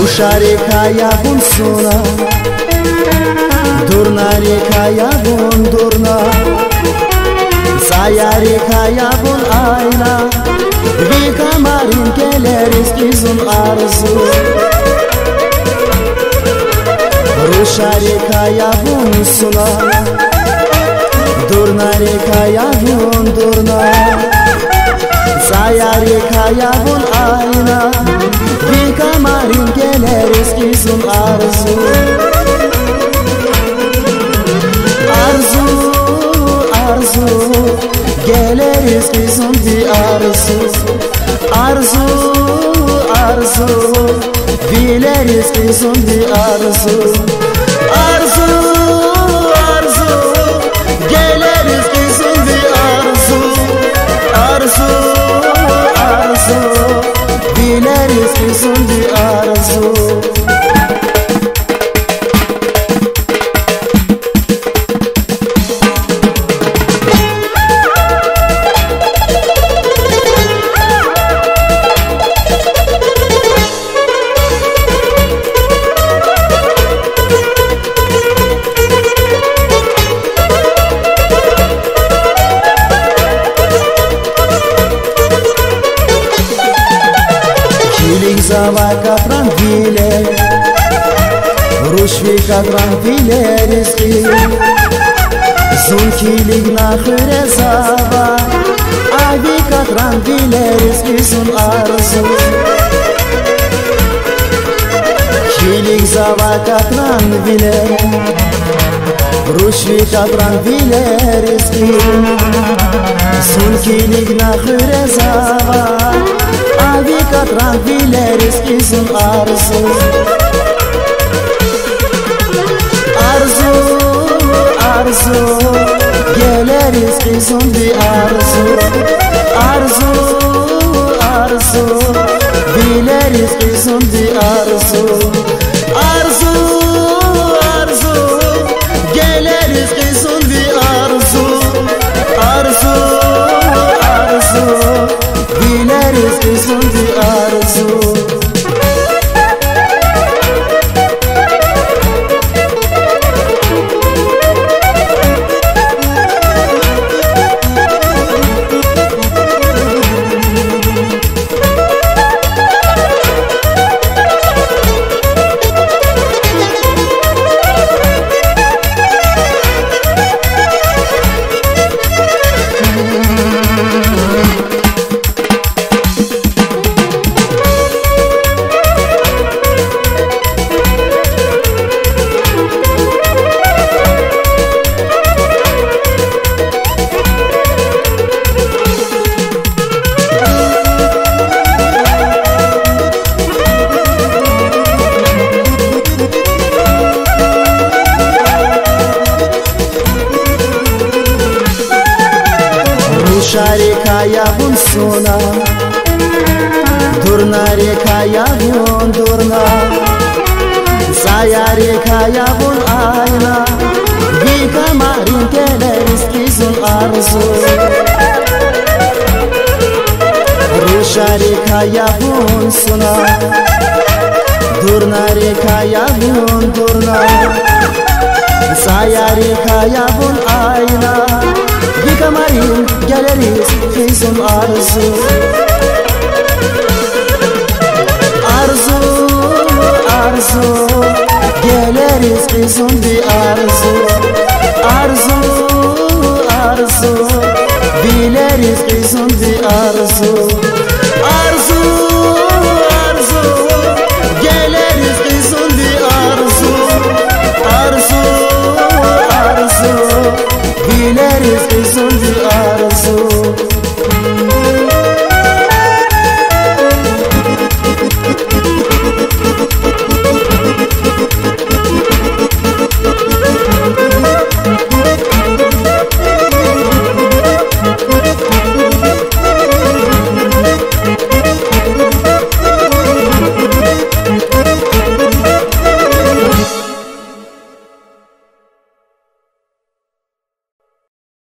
Rusharika bun suna Durnarika bun durna Sayarika bun ayna Vika marin keleriz kizun arzu Rusharika bun suna Durnarika bun durna Sayarika bun ayna Vika marin keleriz kizun arzu Arzu, arzu Geleriz kizun di arzu Arzu, arzu Dileriz kizun di arzu Arzu, arzu Geleriz kizun di arzu Arzu, arzu Dileriz kizun di arzu Zava katran vile Rushvi katran vile rizki Zunkilig na khire zava Avi katran vile rizki sun arzu Kilig zava katran vile Rushvi katran vile rizki Zunkilig na khire zava Avi katran vileriz kizun arzu Arzu, arzu Geleriz kizun di arzu Arzu, arzu Vileriz kizun di arzu Arzu, arzu Geleriz kizun di arzu Arzu, arzu Dileriz kizun di arzu Rusharika bun suna Durnarika bun durna Sayarika bun ayna Vika marin keleriz kizun arzu Rusharika bun suna Durnarika bun durna Sayarika bun ayna Vika marin geleriz kizun arzu Arzu, arzu Geleriz kizun di arzu Arzu, arzu Dileriz kizun di arzu